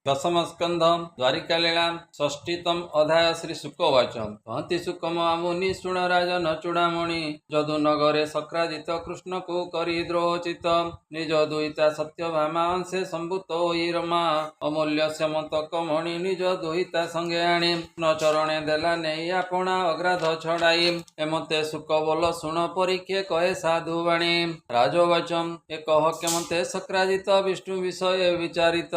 दशम स्कंध द्वारिका लीला षष्ठीतम अध्याय श्री शुकवाच कहती सुकमा मुनि शुण राजन चूड़ामणि जदु नगरे सक्राजित कृष्ण को करी द्रोचित निज दुहिता सत्यभामा अंशे संभूत होई रमा अमूल्य श्यमतक मणि निज दुहिता संगे आणी न चरणे देला नहीं आपणा अग्राध छड़ाई एमते सुक बोल शुण परीक्षे कहे साधु वाणी राजवाचम ए कह केमते सक्राजित विष्णु विषय विचारित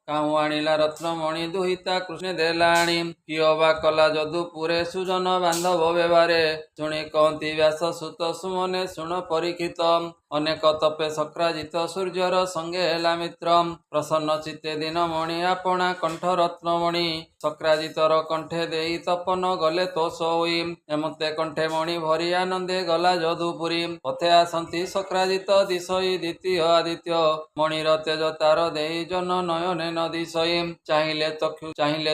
काहू आनिला रत्नमणि दुहिता कृष्ण देलाणी किय बा कला जदुपुरे सुजन बांधव व्यवहारे शुणी कहती व्यास सुत सुमने शुण परीक्षित अनेक तपे सक्राजित सूर्यर संगे हेला मित्र प्रसन्न चित्ते दिनमणि आपणा कंठ रत्नमणि सक्राजितर कंठे देई तपन गले तोष होई एमते कंठे मणि भरी आनंदे गला जदुपुरी पथे आसंती सक्राजित दिशई द्वितीय आदित्य मणिर तेज तार देई जन नयने नदी सई चाहिले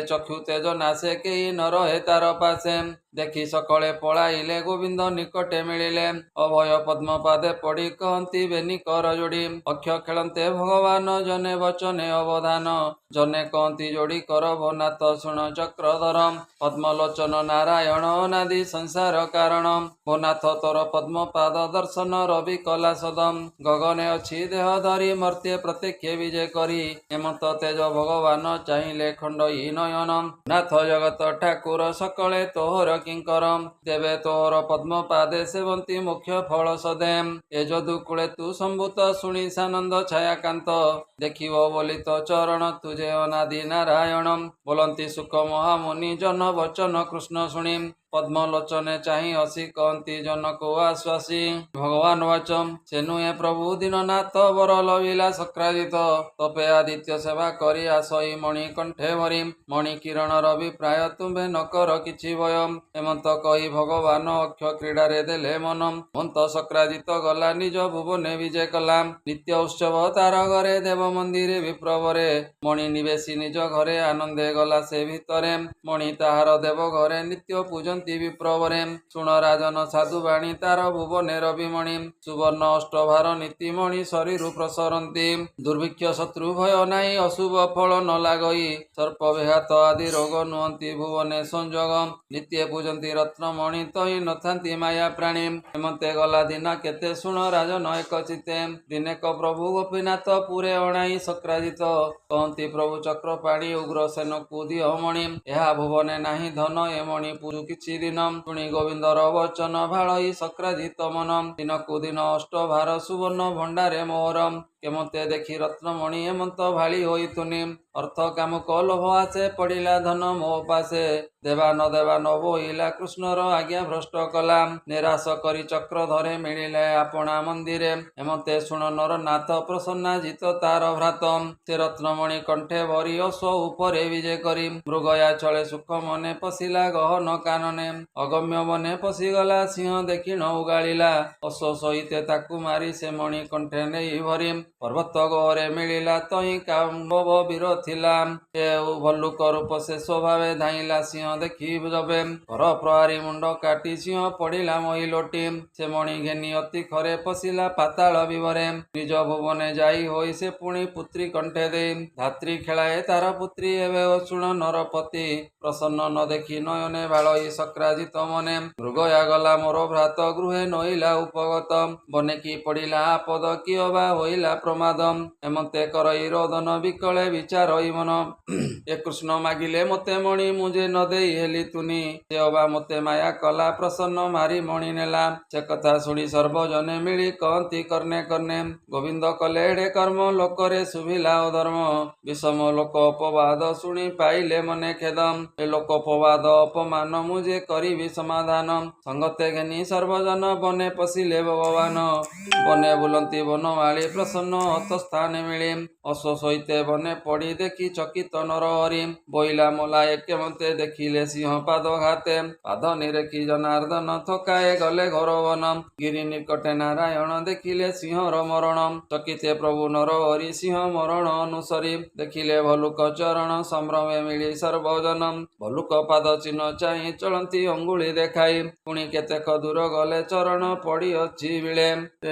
चक्षु तेज नासे केही न रहे तार पासे देखी सकले पलाइले गोविंद निकटे मिलिले अभय पद्म पादे पड़ी कहती बेनी कर जोड़ी अक्ष खेलते भगवान जने वचने अवधान जने कहती जोड़ी कर भनाथ शुण चक्रधर पद्मलोचन नारायण अनादि संसार कारण भनाथ तोर पद्म पाद दर्शन रवि कला सदम गगने अच्छी देह धरी मर्त्य प्रत्यक्ष विजय करी हेमंत तेज भगवान चाहिले खंडई नयन नाथ जगत ठाकुर सकले तोहर किंकरम देवे तोहर पद्म पादे सेवंती मुख्य फल सदे ए जदु कूले तू संभूत शुणी सानंद छायाकांत देखिव बोली तो चरण तुझे अनादि नारायण बोलंती सुख महामुनि जन वचन कृष्ण शुणी पद्मलोचने चाही असी कहती जन को आश्वासी भगवान वाचम से नुहे प्रभु दीननाथ वर लविला सक्राजित तपे आदित्य सेवा करी आसई मणि कंठे भरी मणि किरण रवि प्राय तुम्भे नकर किछि भय हेमंत कही भगवान अक्ष क्रीडारे देले मन मन्त सक्राजित गला निज भुवने विजय कला नित्य उत्सव तार घरे देव मंदिरे विप्रवरे मणि निवेशी निज घरे आनंदे गला से भितरे मणि ताहार देव घरे नित्य पूजन विप्रवरे शुण राजन साधुवाणी तार भुवने रविमणि सुवर्ण अष्टभार नीतिमणि शरीर प्रसरती दुर्भिक्ष शत्रु भय नाही अशुभ फल न लागई सर्प बेहात आदि रोग नुहंती भुवने संजोग नित्य पूजंती रत्नमणि तहि नथांती माया प्राणी हेमंते गला दिन केते शुण राजन एक चिते दिनेक प्रभु गोपीनाथ पुरे अणाई सक्राजित कहती प्रभु चक्रपाणी उग्र सेन को दिह मणि ଏହା भुवने नाही धन ए मणि पूजु किछि दिन शुणी गोविंदर वचन भाळई सक्राजित मन दिनकु दिन अष्टभार सुवर्ण भंडारे मोहरम केमते देखी रत्नमणि हेमंत भाली होई तुनि अर्थ कामुक लोभ आसे पड़िला धन मोह पासे देवा न बोइला कृष्णर आज्ञा भ्रष्ट कला निराश करी चक्र धरे मिलिले आपणा मंदिरे हेमते शुण नर नाथ प्रसन्ना जित तार भ्रात से रत्नमणि कंठे भरी अश्व उपरे विजय करी मृगया छळे सुख मने पशिला गहन कानने अगम्य मने पशिगला सिंह देखि न उगाड़िला अश्व सहिते ताकू मारी से मणि कंठे नेई भरी पर्वत गहरे मिलिला तही काम्बव वीर थिला ए भल्लुक रूप से स्वभावे धाइला सिंह देखि जबे घर प्रहारी मुंड काटी सिंह पड़िला महिलोटी से मणि घेनी अति खरे पशिला पाताल विवरे निज भुवने जाई होई से पुणी पुत्री कंठे दे धात्री खेलाए तार पुत्री एवे शुण नरपति प्रसन्न न देखि नयने बाळई सक्राजित मने मृगया गला मोर भ्रात गृहे नइला उपगत बने की पड़िला आपद किय बा होइला प्रमाद हेमंते करई रोदन विकले विचारई मन ए कृष्ण मागिले मते मणि मुझे न देई हेली तुनी से अबा मते माया कला प्रसन्न मारी मणि नेला से कथा शुणी सर्वजने मिली कहती करने करने गोविंद कले एड़े कर्म लोकरे सुभिला अधर्म विषम लोक अपवाद शुणी पाइले मने खेदम ए लोक अपवाद अपमान मुझे करी समाधान संगते घेनी सर्वजन बने पशिले भगवान बने बुलंती बनमाली प्रसन्न हतस्थाने मिली अश्व सहिते बने पड़ी देखी चकित नर हरि बोइला मला एके मते देखिले सिंह पाद घाते पाद निरेखी जनार्दन थकाए गले घर वन गिरी निकटे नारायण देखिले सिंहर मरण चकिते प्रभु नर हरि सिंह मरण अनुसरी देखिले भलुक चरण संभ्रमे मिली सर्वजन भलुक पाद चिन्ह चाहि चलती अंगुली देखाई पुणी केतेक दूर गले चरण पड़ी अछि बिले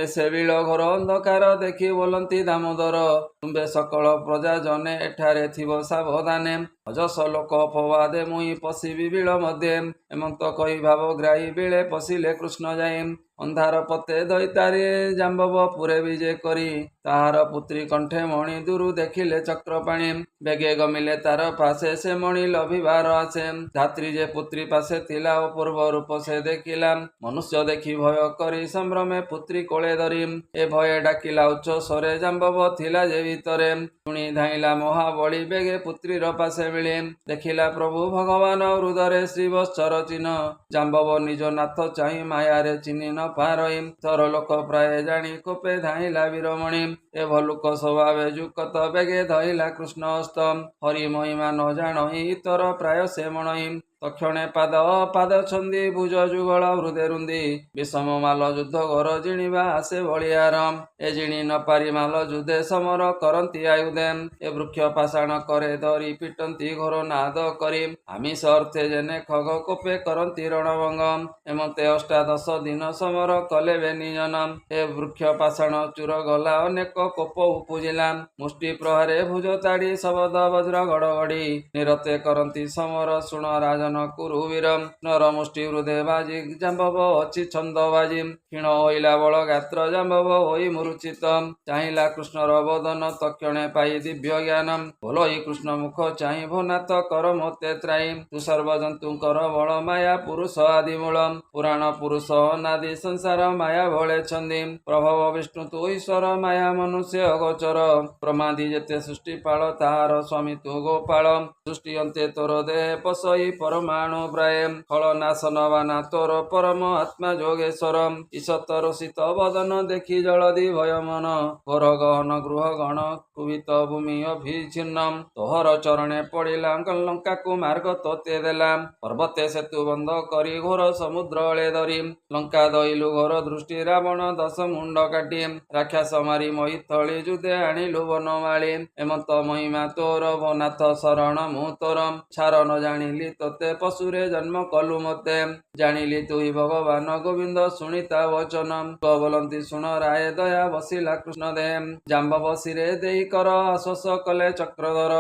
से बिल घर अंधकार देखि बोल ବୋଲନ୍ତି ଦାମୋଦର। ତୁମ୍ଭେ ସକଳ ପ୍ରଜା ଜନେ ଏଠାରେ ଥିବ ସାବଧାନେ। ଅଜସ ଲୋକ ଅପବାଦେ ମୁଇଁ ପଶିବି ବିଳ ମଧ୍ୟେ। ଏମନ୍ତ କହି ଭାବଗ୍ରାହୀ ବିଳେ ପଶିଲେ କୃଷ୍ଣ ଯାଇ। ଅନ୍ଧାର ପତେ ଦଇତାରି ଜାମ୍ବବ ପୁରେ ବିଜେ କରି। ତାହାର ପୁତ୍ରୀ କଣ୍ଠେ ମଣି ଦୂରୁ ଦେଖିଲେ ଚକ୍ରପାଣି। ବେଗେ ଗମିଲେ ତାର ପାଶେ ସେ ମଣି ଲଭିବାର ଆସେ। ଧାତ୍ରୀ ଯେ ପୁତ୍ରୀ ପାଶେ ଥିଲା ଅପୂର୍ବ ରୂପ ସେ ଦେଖିଲା। ମନୁଷ୍ୟ ଦେଖି ଭୟ କରି ସମ୍ଭ୍ରମେ ପୁତ୍ରୀ କୋଳେ ଧରି। ଏ ଭয়ে ଡାକିଲା ଉଚ୍ଚ ସ୍ୱରେ ଜାମ୍ବବ ଥିଲା ଯେ ଭିତରେ। ଶୁଣି ଧାଇଁଲା ମହାବଳୀ ବେଗେ ପୁତ୍ରୀର ପାଶେ ମିଳି। ଦେଖିଲା ପ୍ରଭୁ ଭଗବାନ ହୃଦୟରେ ଶ୍ରୀବତ୍ସର ଚିହ୍ନ। ଜାମ୍ବବ ନିଜ ନାଥ ଚାହିଁ ମାୟାରେ ଚିହ୍ନି ନ ପାରଇ। ତର ଲୋକ ପ୍ରାୟ ଜାଣି କୋପେ ଧାଇଁଲା ବୀରମଣି। ଏ ଭଲୁକ ସ୍ୱଭାବେ ଯୁକତ ବେଗେ ଧଇଲା କୃଷ୍ଣ ହସ୍ତ। ହରି ମହିମା ନ ଜାଣଇ ଇତର ପ୍ରାୟ ସେ ମଣଇ। ତକ୍ଷଣେ ପାଦ ଅପାଦ ଛନ୍ଦି ଭୁଜ ଯୁଗଳ ହୃଦେ ରୁନ୍ଦି। ବିଷମ ମାଲ ଯୁଦ୍ଧ ଘର ଜିଣିବା ଆସେ ବଳିଆର। ଏ ଜିଣି ନ ପାରି ମାଲ ଯୁଧେ ସମର କରନ୍ତି ଆୟୁଧେ। ଏ ବୃକ୍ଷ ପାଷାଣ କରେ ଧରି ପିଟନ୍ତି ଘୋର ନାଦ କରି। ଆମିଷ ଅର୍ଥେ ଜେନେ ଖଗ କୋପେ କରନ୍ତି ରଣଭଙ୍ଗ। ଏମତେ ଅଷ୍ଟାଦଶ ଦିନ ସମର କଲେ ବେନିଜନ। ଏ ବୃକ୍ଷ ପାଷାଣ ଚୂର ଗଲା ଅନେକ କୋପ ଉପୁଜିଲା। ମୁଷ୍ଟି ପ୍ରହାରେ ଭୁଜ ତାଡ଼ି ଶବଦ ବଜ୍ର ଘଡ଼ଘଡ଼ି। ନିରତେ କରନ୍ତି ସମର ଶୁଣ ରାଜନ କୁରୁବୀର। ନର ମୁଷ୍ଟି ହୃଦେ ବାଜି ଜାମ୍ବବ ଅଛି ଛନ୍ଦ ବାଜି। କ୍ଷୀଣ ହୋଇଲା ବଳ ଗାତ୍ର ଜାମ୍ବବ ହୋଇ ମୂର୍ଚ୍ଛିତ। ଚାହିଁଲା କୃଷ୍ଣର ବଦନ ତକ୍ଷଣେ ପାଇ ଦିବ୍ୟ ଜ୍ଞାନ। ଭୋଲଇ କୃଷ୍ଣ ମୁଖ ଚାହିଁ ଭୋନାଥ କର ମୋତେ ତ୍ରାଇ। ତୁ ସର୍ବଜନ୍ତୁଙ୍କର ବଳ ମାୟା ପୁରୁଷ ଆଦି ମୂଳ। ପୁରାଣ ପୁରୁଷ ଅନାଦି ସଂସାର ମାୟା ଭଳେ ଛନ୍ଦି। ପ୍ରଭବ ବିଷ୍ଣୁ ତୁ ଈଶ୍ୱର ମାୟା ମନୁଷ୍ୟ ଅଗୋଚର। ପ୍ରମାଦି ଯେତେ ସୃଷ୍ଟି ପାଳ ତାହାର ସ୍ୱାମୀ ତୁ ଗୋପାଳ। ସୃଷ୍ଟି ଅନ୍ତେ ତୋର ଦେହେ ପଶଇ ପରମାଣୁ ପ୍ରାୟ। ଫଳ ନାଶନ ବାନା ତୋର ପରମ ଆତ୍ମା ଯୋଗେଶ୍ୱର। ଈଶତ ରୋଷିତ ବଦନ ଦେଖି ଜଳଦି ଭୟ ମନ। ଘୋର ଗହନ ଗୃହ ଗଣ କୁବିତ ଭୂମି ଅଭିଚ୍ଛିନ୍ନ। ତୋହର ଚରଣେ ପଡ଼ିଲା ଲଙ୍କାକୁ ମାର୍ଗ ତୋତେ ଦେଲା। ପର୍ବତେ ସେତୁ ବନ୍ଧ କରି ଘୋର ସମୁଦ୍ର ଅଳେ ଧରି। ଲଙ୍କା ଦଇଲୁ ଘୋର ଦୃଷ୍ଟି ରାବଣ ଦଶ ମୁଣ୍ଡ କାଟି। ରାକ୍ଷସ ମାରି ମହିଥଳି ଯୁଧେ ଆଣିଲୁ ବନମାଳି। ଏମନ୍ତ ମହିମା ତୋର ଭୋନାଥ ଶରଣ ମୁଁ ତୋର। ଛାର ନ ଜାଣିଲି ତୋତେ ପଶୁରେ ଜନ୍ମ କଲୁ ମୋତେ। ଜାଣିଲି ତୁହି ଭଗବାନ ଗୋବିନ୍ଦ ଶୁଣି ତା ବଚନ। ବୋଲନ୍ତି ଶୁଣ ରାୟ ଦୟା ବସିଲା କୃଷ୍ଣ ଦେହ। ଜାମ୍ବବ ଶିରେ ଦେଇ କର ଆଶ୍ୱାସ କଲେ ଚକ୍ରଧର।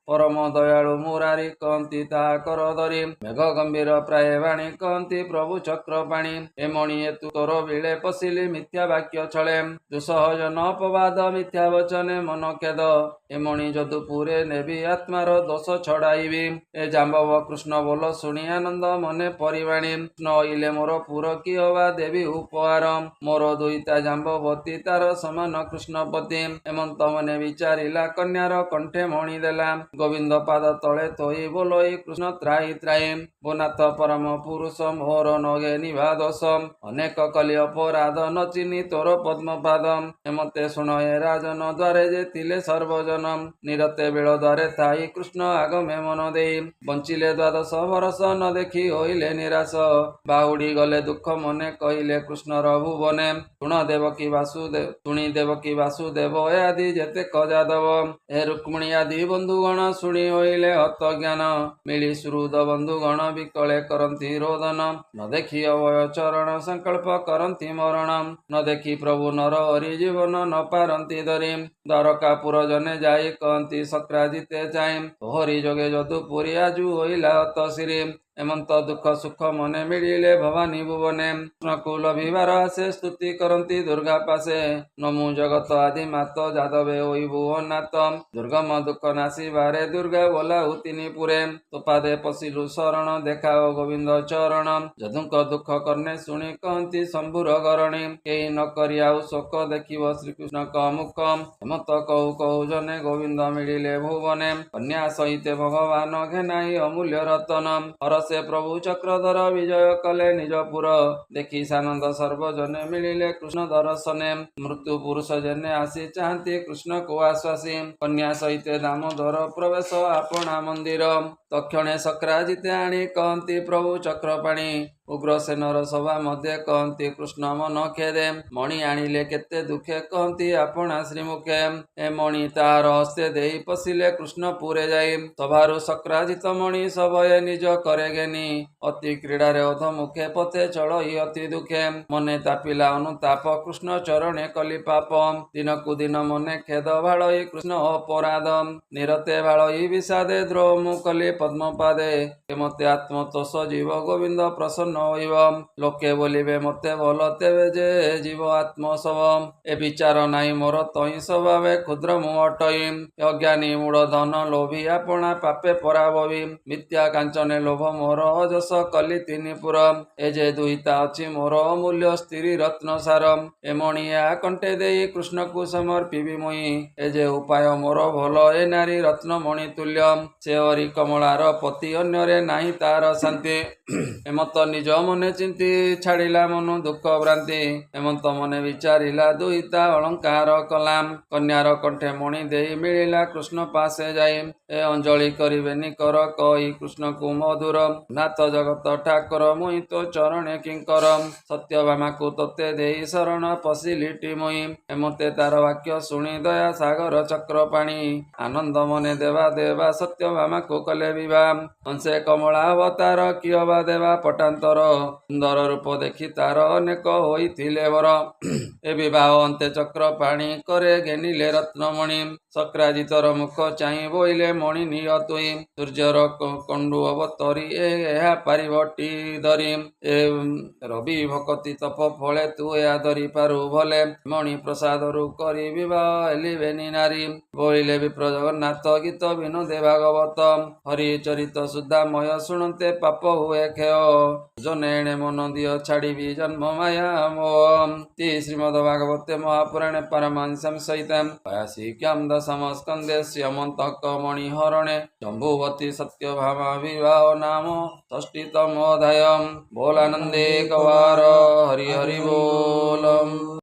ପରମ ଦୟାଳୁ ମୁରାରି କହନ୍ତି ତାହା କର ଧରି। ମେଘ ଗମ୍ଭୀର ପ୍ରାୟ ବାଣୀ କହନ୍ତି ପ୍ରଭୁ ଚକ୍ରପାଣି। ଏ ମଣି ହେତୁ ତୋର ବିଳେ ପଶିଲି ମିଥ୍ୟା ବାକ୍ୟ ଛଳେ। ଦୁଃସହଜନ ଅପବାଦ ମିଥ୍ୟା ବଚନେ ମନ ଖେଦ। ଏ ମଣି ଯଦୁପୁରେ ନେବି ଆତ୍ମାର ଦୋଷ ଛଡ଼ାଇବି। ଏ ଜାମ୍ବବ କୃଷ୍ଣ ବୋଲ ଶୁଣି ଆନନ୍ଦ ମନେ ପରିବାଣୀ। କୃଷ୍ଣ ଅଇଲେ ମୋର ପୁର କି ହବା ଦେବି ଉପହାର। ମୋର ଦୁହିତା ଜାମ୍ବବତୀ ତାର ସମାନ କୃଷ୍ଣପତି। ଏମନ୍ତ ମନେ ବିଚାରିଲା କନ୍ୟାର କଣ୍ଠେ ମଣି ଦେଲା। ଗୋବିନ୍ଦ ପାଦ ତଳେ ଥୋଇ ବୋଲଇ କୃଷ୍ଣ ତ୍ରାହି ତ୍ରାହି। ଭୋନାଥ ପରମ ପୁରୁଷ ମୋହର ନଗେ ନିଭା ଦୋଷ। ଅନେକ କଲି ଅପରାଧ ନ ଚିହ୍ନି ତୋର ପଦ୍ମପାଦ। ଏମତେ ଶୁଣ ଏ ରାଜନ ଦ୍ୱାରେ ଯେ ଥିଲେ ସର୍ବଜନ। ନିରତେ ବିଳ ଦ୍ୱାରେ ଥାଇ କୃଷ୍ଣ ଆଗମେ ମନ ଦେଇ। ବଞ୍ଚିଲେ ଦ୍ୱାଦଶ ବରଷ ନ ଦେଖି ହୋଇଲେ ନିରାଶ। ବାହୁଡ଼ି ଗଲେ ଦୁଃଖ ମନେ କହିଲେ କୃଷ୍ଣର ଭୁବନେ। ଶୁଣି ଦେବକୀ ବାସୁଦେବ ଏ ଆଦି ଯେତେକ ଯାଦବ। ଏ ରୁକ୍ମିଣୀ ଆଦି ବନ୍ଧୁଗଣ ଶୁଣି ହୋଇଲେ ହତ ଜ୍ଞାନ। ମିଳି ସୁହୃଦ ବନ୍ଧୁଗଣ ବିକଳେ କରନ୍ତି ରୋଦନ। ନ ଦେଖି ଅଭୟ ଚରଣ ସଂକଳ୍ପ କରନ୍ତି ମରଣ। ନ ଦେଖି ପ୍ରଭୁ ନର ହରି ଜୀବନ ନ ପାରନ୍ତି ଧରି। ଦ୍ୱାରକାପୁର ଜନେ ଯାଇ କହନ୍ତି ସକ୍ରାଜିତେ ଚାହିଁ। ତୋହରି ଯୋଗେ ଯଦୁପୁରୀ ଆଜୁ ହୋଇଲା ହତ ଶିରୀ। ଏମନ୍ତ ଦୁଃଖ ସୁଖ ମନେ ମିଳିଲେ ଭବାନୀ ଭୁବନେ। କୃଷ୍ଣକୁ ଲଭିବାର ଆସେ ସ୍ତୁତି କରନ୍ତି ଦୁର୍ଗା ପାଶେ। ନମୁ ଜଗତ ଆଦି ମାତ ଯାଦବେ ହୋଇ ଭୁବନାଥ। ଦୁର୍ଗମ ଦୁଃଖ ନାସିବାରେ ଦୁର୍ଗା ବୋଲାଉ ତିନି ପୁରେ। ତୋପାଦେ ପଶିଲୁ ଶରଣ ଦେଖାଅ ଗୋବିନ୍ଦ ଚରଣ। ଯଦୁଙ୍କ ଦୁଃଖ କର୍ଣ୍ଣେ ଶୁଣି କହନ୍ତି ଶମ୍ଭୁର ଗରଣୀ। କେହି ନ କରି ଆଉ ଶୋକ ଦେଖିବ ଶ୍ରୀକୃଷ୍ଣଙ୍କ ମୁଖ। ହେମନ୍ତ କହୁ କହୁ ଜନେ ଗୋବିନ୍ଦ ମିଳିଲେ ଭୁବନେ। କନ୍ୟା ସହିତେ ଭଗବାନ ଘେନାଇ ଅମୂଲ୍ୟ ରତନ। ହରସେ ପ୍ରଭୁ ଚକ୍ରଧର ବିଜୟ କଲେ ନିଜପୁର। ଦେଖି ସାନନ୍ଦ ସର୍ବଜନେ ମିଳିଲେ କୃଷ୍ଣ ଦର୍ଶନେ। ମୃତ୍ୟୁ ପୁରୁଷ ଜନେ ଆସି ଚାହାନ୍ତି କୃଷ୍ଣକୁ ଆଶ୍ୱାସୀ। କନ୍ୟା ସହିତେ ଦାମୋଦର ପ୍ରବେଶ ଆପଣା ମନ୍ଦିର। ତକ୍ଷଣେ ସକ୍ରାଜିତେ ଆଣି କହନ୍ତି ପ୍ରଭୁ ଚକ୍ରପାଣି। ଉଗ୍ରସେନର ସଭା ମଧ୍ୟ କହନ୍ତି କୃଷ୍ଣ ମନ ଖେଦେ। ମଣି ଆଣିଲେ କେତେ ଦୁଃଖେ କହନ୍ତି ଆପଣା ଶ୍ରୀମୁଖେ। ଏ ମଣି ତାହାର ହସ୍ତେ ଦେଇ ପଶିଲେ କୃଷ୍ଣ ପୁରେ ଯାଇ। ସଭାରୁ ସକ୍ରାଜିତ ମଣି ସଭଏ ନିଜ କରେ ଘେନି। ଅତି କ୍ରୀଡ଼ାରେ ଅଧମୁଖେ ପଥେ ଚଳଇ ଅତି ଦୁଃଖେ। ମନେ ତାପିଲା ଅନୁତାପ କୃଷ୍ଣ ଚରଣେ କଲି ପାପ। ଦିନକୁ ଦିନ ମନେ ଖେଦ ଭାଳଇ କୃଷ୍ଣ ଅପରାଧ। ନିରତେ ଭାଳଇ ବିଷାଦେ ଦ୍ରୋହ ମୁଁ କଲି ପଦ୍ମପାଦେ। ଏ ମତେ ଆତ୍ମତୋଷ ଜୀବ ଗୋବିନ୍ଦ ପ୍ରସନ୍ନ ହୋଇବ। ଲୋକେ ବୋଲିବେ ମତେ ଭଲ ତେବେ ଯେ ଜୀବ ଆତ୍ମସବ। ଏ ବିଚାର ନାହିଁ ମୋର ତହିଁ ସ୍ୱଭାବେ କ୍ଷୁଦ୍ର ମୁଁ ଅଟଇ। ଅଜ୍ଞାନୀ ମୂଢ଼ ଧନ ଲୋଭୀ ଆପଣା ପାପେ ପରାଭବି। ମିଥ୍ୟା କାଞ୍ଚନେ ଲୋଭ ମୋର ଅଯଶ କଲି ତିନିପୁର। ଏ ଯେ ଦୁହିତା ଅଛି ମୋର ଅମୂଲ୍ୟ ସ୍ତ୍ରୀ ରତ୍ନସାର। ଏ ମଣି ଏହା କଣ୍ଠେ ଦେଇ କୃଷ୍ଣକୁ ସମର୍ପିବି ମୁଇଁ। ଏ ଯେ ଉପାୟ ମୋର ଭଲ ଏ ନାରୀ ରତ୍ନମଣି ତୁଲ୍ୟ। ସେ ହରି କମଳାର ପତି ଅନ୍ୟରେ ନାହିଁ ତାର ଶାନ୍ତି। ଏମନ୍ତ ନିଜ ମନେ ଚିନ୍ତି ଛାଡ଼ିଲା ମନୁ ଦୁଃଖ ଭ୍ରାନ୍ତି। ଏମନ୍ତ ମନେ ବିଚାରିଲା ଦୁହିତା ଅଳଙ୍କାର କଲାମ୍। କନ୍ୟାର କଣ୍ଠେ ମଣି ଦେଇ ମିଳିଲା କୃଷ୍ଣ ପାଶେ ଯାଇ। ଏ ଅଞ୍ଜଳି କରିବେନି କର କହି କୃଷ୍ଣକୁ ମଧୁର। ନାଥ ଜଗତ ଠାକୁର ମୁଇଁ ତୋ ଚରଣେ କିଙ୍କର। ସତ୍ୟଭାମାକୁ ତୋତେ ଦେଇ ଶରଣ ପଶିଲିଟି ମୁଇଁ। ଏମତେ ତାର ବାକ୍ୟ ଶୁଣି ଦୟା ସାଗର ଚକ୍ରପାଣି। ଆନନ୍ଦ ମନେ ଦେବା ଦେବା ସତ୍ୟଭାମାକୁ କଲେ ବିବାହ। ହଂସେ କମଳା ଅବତାର କିଏ ବା ଦେବା ପଟାନ୍ତର। ସୁନ୍ଦର ରୂପ ଦେଖି ତାର ଅନେକ ହୋଇଥିଲେ ବର। ଏ ବିବାହ ଅନ୍ତେ ଚକ୍ରପାଣି କରେ ଘେନିଲେ ରତ୍ନମଣି। ସକ୍ରାଜିତର ମୁଖ ଚାହିଁ ବୋଇଲେ ମଣି ନିଅ ତୁଇ। ସୂର୍ଯ୍ୟର କଣ୍ଡୁ ଅବତରି ଏହା ପାରିବଟି ଧରି। ଏ ରବି ଭକତି ତପ ଫଳେ ତୁ ଏହା ଧରି ପାରୁ ଭଲେ। ମଣି ପ୍ରସାଦରୁ କରି ବିବାହ ହେଲିବେନି ନାରୀ। ବୋଇଲେ ବିପ୍ର ଜଗନ୍ନାଥ ଗୀତ ବିନୋଦେ ଭାଗବତ। ହରି ଚରିତ ସୁଧାମୟ ଶୁଣନ୍ତେ ପାପ ହୁଏ କ୍ଷୟ। ଜନେଣେ ମନ ଦିଅ ଛାଡ଼ିବି ଜନ୍ମ ମାୟା ମୋହ। ଶ୍ରୀମଦ ଭାଗବତେ ମହାପୁରାଣେ ପାରମହଂସ୍ୟାଂ ସହିତାଂ ପାୟାସିକ୍ୟାଂ ଦଶମ ସ୍କନ୍ଧେ ଶ୍ରୀୟମନ୍ତକ ମଣି ହରଣେ ଜମ୍ବୁବତୀ ସତ୍ୟଭାମା ବିବାହ ନାମ ଷଷ୍ଠୀତମ ଅଧ୍ୟାୟ। ବୋଲାନନ୍ଦେ କବାର ହରି ହରି ବୋଲ।